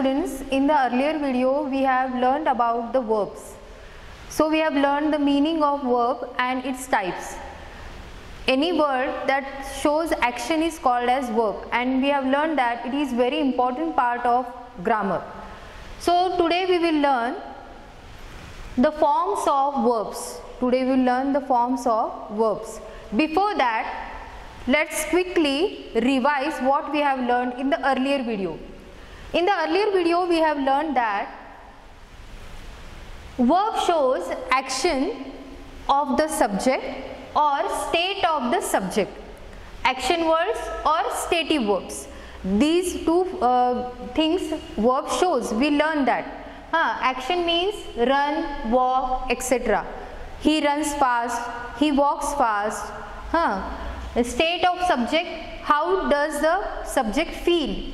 students, in the earlier video we have learned about the verbs. So we have learned the meaning of verb and its types. Any word that shows action is called as verb, and we have learned that it is very important part of grammar. So today we will learn the forms of verbs. Today we will learn the forms of verbs. Before that, let's quickly revise what we have learned in the earlier video. In the earlier video we have learned that verb shows action of the subject or state of the subject. Action words or stative verbs. These two things verb shows, we learn that. Action means run, walk, etc. He runs fast, he walks fast. The state of subject, how does the subject feel?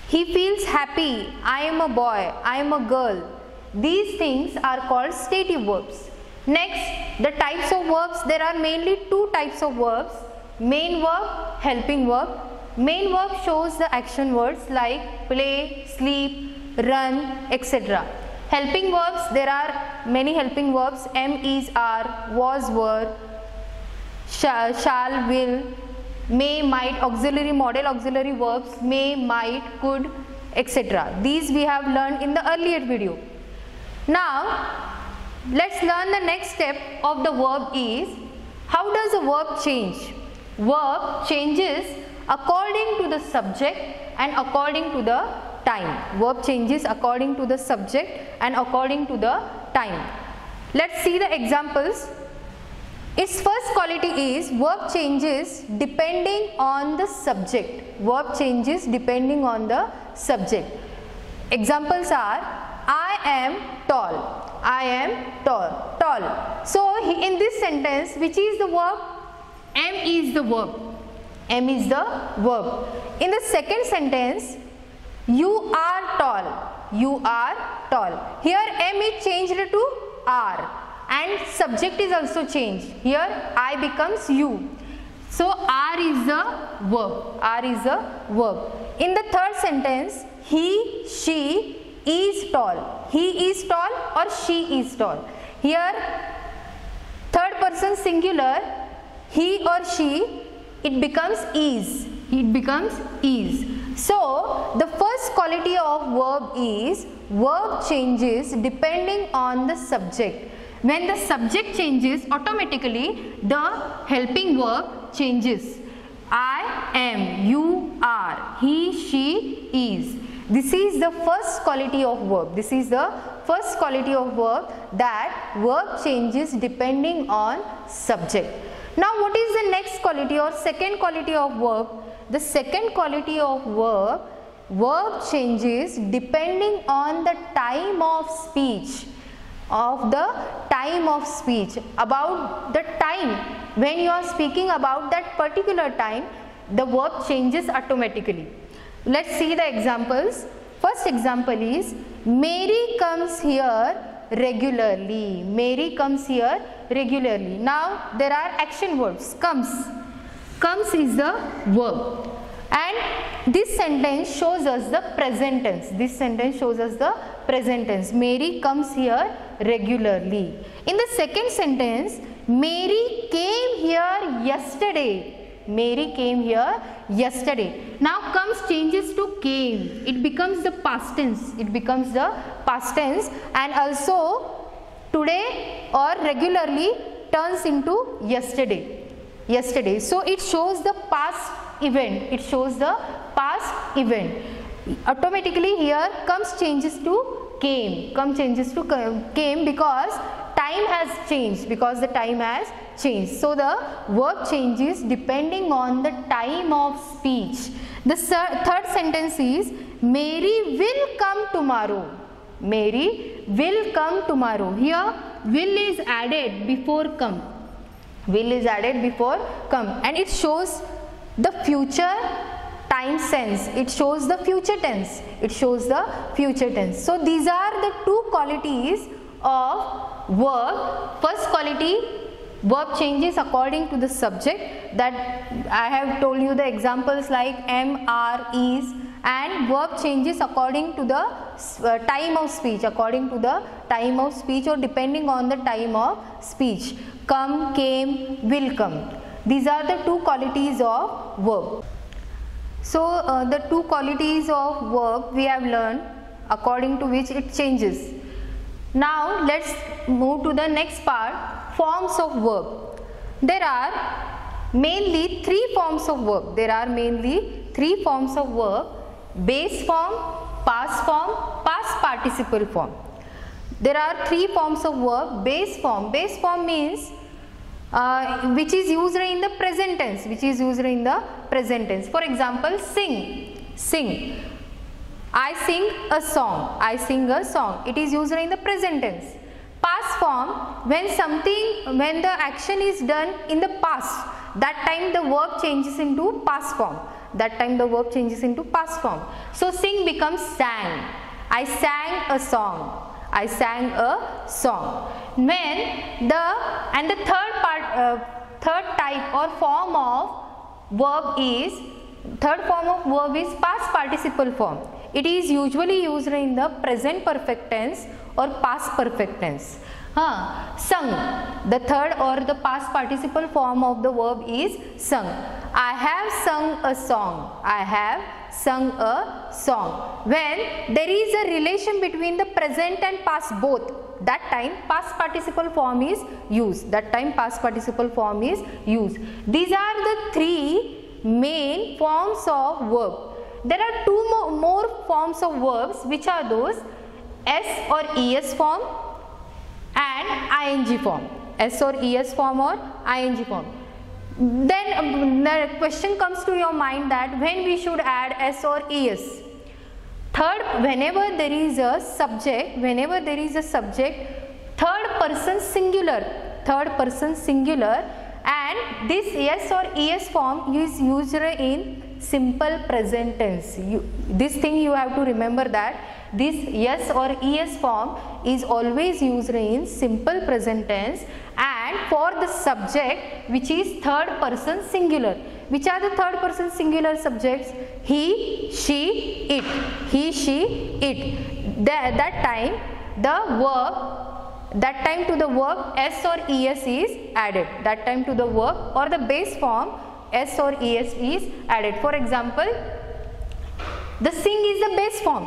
He feels happy, I am a boy, I am a girl. These things are called stative verbs. Next, the types of verbs, there are mainly two types of verbs. Main verb, helping verb. Main verb shows the action words like play, sleep, run, etc. Helping verbs, there are many helping verbs. Am, is, are, was, were, shall, will, may, might, auxiliary, model auxiliary verbs, may, might, could, etc. These we have learned in the earlier video. Now, let's learn the next step of the verb is, how does a verb change? Verb changes according to the subject and according to the time. Verb changes according to the subject and according to the time. Let's see the examples. Its first quality is verb changes depending on the subject. Verb changes depending on the subject. Examples are, I am tall. I am tall. Tall. So in this sentence, which is the verb? Am is the verb. Am is the verb. In the second sentence, you are tall. You are tall. Here am is changed to are. And subject is also changed. Here I becomes you. So are is the verb. Are is the verb. In the third sentence, he, she is tall. He is tall or she is tall. Here third person singular, he or she, it becomes is. It becomes is. So the first quality of verb is verb changes depending on the subject. When the subject changes, automatically the helping verb changes. I am, you are, he, she is. This is the first quality of verb. This is the first quality of verb, that verb changes depending on subject. Now what is the next quality or second quality of verb? The second quality of verb changes depending on the time of speech. Of the time of speech, about the time when you are speaking about that particular time, the verb changes automatically. Let's see the examples. First example is, Mary comes here regularly. Mary comes here regularly. Now there are action words. Comes. Comes is the verb. And this sentence shows us the present tense. This sentence shows us the present tense. Mary comes here regularly. In the second sentence, Mary came here yesterday. Mary came here yesterday. Now comes changes to came. It becomes the past tense. It becomes the past tense, and also today or regularly turns into yesterday. Yesterday. So it shows the past event. It shows the past event. Automatically here comes changes to came. Come changes to came because time has changed. Because the time has changed. So the verb changes depending on the time of speech. The third sentence is, Mary will come tomorrow. Mary will come tomorrow. Here will is added before come. Will is added before come, and it shows the future time sense. It shows the future tense. It shows the future tense. So these are the two qualities of verb. First quality, verb changes according to the subject, that I have told you the examples like am, are, is, and verb changes according to the time of speech, according to the time of speech or depending on the time of speech. Come, came, will come. These are the two qualities of verb. So the two qualities of verb we have learned, according to which it changes. Now let's move to the next part, forms of verb. There are mainly three forms of verb. There are mainly three forms of verb: base form, past form, past participle form. There are three forms of verb. Base form. Base form means which is used in the present tense. Which is used in the present tense. For example, sing. Sing. I sing a song. I sing a song. It is used in the present tense. Past form, when the action is done in the past, that time the verb changes into past form. That time the verb changes into past form. So sing becomes sang. I sang a song. I sang a song. When the third type or form of verb is past participle form. It is usually used in the present perfect tense or past perfect tense. Sung. The third or the past participle form of the verb is sung. I have sung a song. I have sung a song. When there is a relation between the present and past both, that time past participle form is used. That time past participle form is used. These are the three main forms of verb. There are two more forms of verbs, which are those S or ES form and ing form. S or ES form or ing form. Then the question comes to your mind that when we should add S or ES. Third, whenever there is a subject, third person singular, and this S or ES form is used in simple present tense. This thing you have to remember, that this S or ES form is always used in simple present tense and for the subject which is third person singular. Which are the third person singular subjects? He, she, it. He, she, it. That time to the verb S or ES is added. That time to the verb or the base form S or ES is added. For example, the sing is the base form.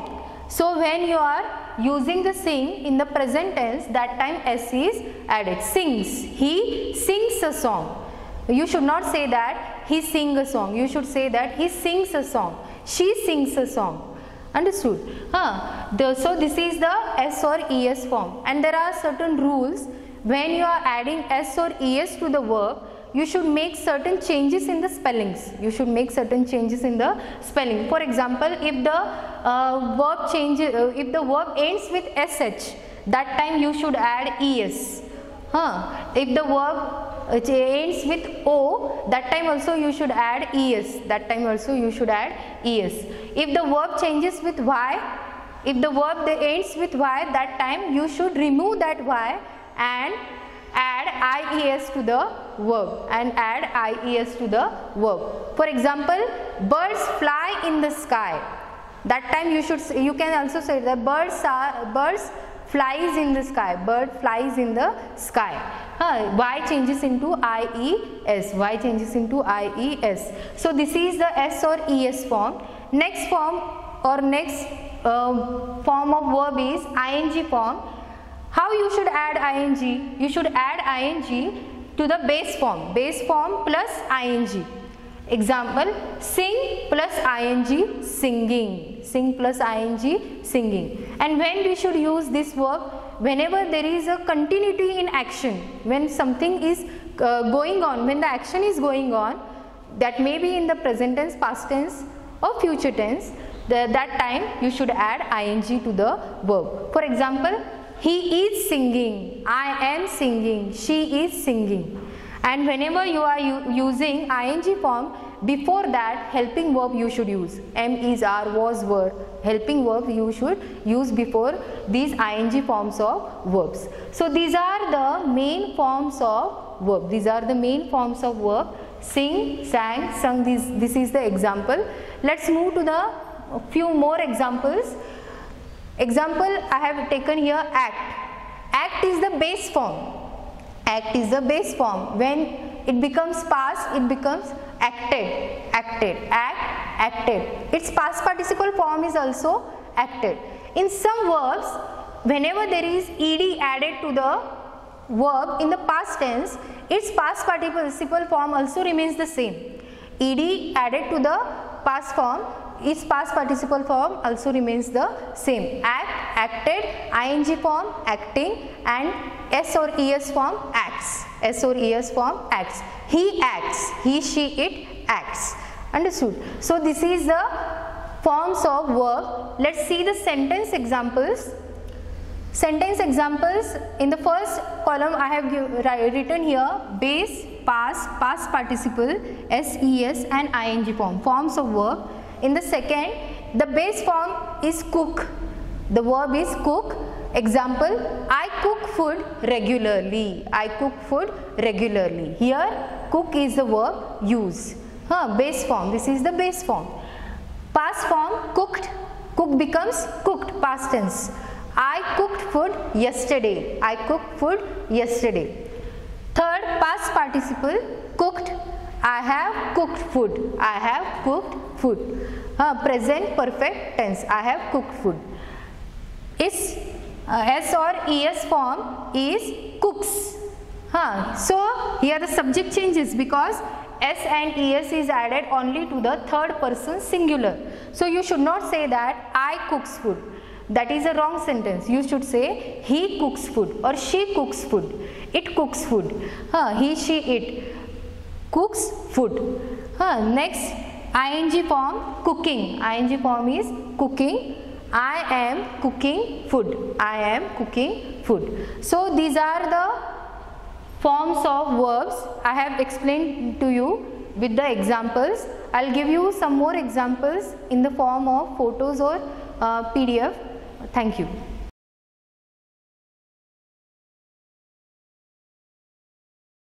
So when you are using the sing in the present tense, that time S is added. Sings. He sings a song. You should not say that he sings a song. You should say that he sings a song. She sings a song. Understood? So this is the S or ES form. And there are certain rules. When you are adding S or ES to the verb, you should make certain changes in the spellings. You should make certain changes in the spelling. For example, if the verb ends with SH, that time you should add ES. If the verb ends with O, that time also you should add ES. That time also you should add ES. If the verb changes with Y, if the verb ends with Y, that time you should remove that Y and add IES to the verb. For example, birds fly in the sky. That time you can also say that birds flies in the sky. Bird flies in the sky. Y changes into IES. Y changes into IES. So this is the S or ES form. Next form or next form of verb is ing form. How you should add ing? You should add ing to the base form. Base form plus ing. Example, sing plus ing, singing. Sing plus ing, singing. And when we should use this verb? Whenever there is a continuity in action. When something is going on, when the action is going on, that may be in the present tense, past tense or future tense, that time you should add ing to the verb. For example, he is singing, I am singing, she is singing. And whenever you are using ing form, before that helping verb you should use. Am, is, are, was, were. Helping verb you should use before these ing forms of verbs. So these are the main forms of verb. These are the main forms of verb. Sing, sang, sung. This is the example. Let's move to the few more examples. Example I have taken here, act. Act is the base form. Act is the base form. When it becomes past, it becomes acted. Acted. Act, acted. Its past participle form is also acted. In some verbs, whenever there is ed added to the verb in the past tense, its past participle form also remains the same. Ed added to the past form, its past participle form also remains the same. Act, acted, ing form, acting, and s or es form, acts. S or es form, acts. He acts, he, she, it acts. Understood? So this is the forms of verb. Let's see the sentence examples. Sentence examples, in the first column I have written here base, past, past participle, ses and ing form, forms of verb. In the second, the base form is cook. The verb is cook. Example, I cook food regularly. I cook food regularly. Here, cook is the verb use. Base form. This is the base form. Past form, cooked. Cook becomes cooked, past tense. I cooked food yesterday. I cooked food yesterday. Third, past participle, cooked. I have cooked food. I have cooked food. Present perfect tense. I have cooked food. Is s or es form is cooks. So here the subject changes because s and es is added only to the third person singular. So you should not say that I cooks food. That is a wrong sentence. You should say he cooks food or she cooks food. It cooks food. He, she, it cooks food. Next, ing form, cooking. Ing form is cooking. I am cooking food. I am cooking food. So these are the forms of verbs I have explained to you with the examples. I'll give you some more examples in the form of photos or PDF. Thank you.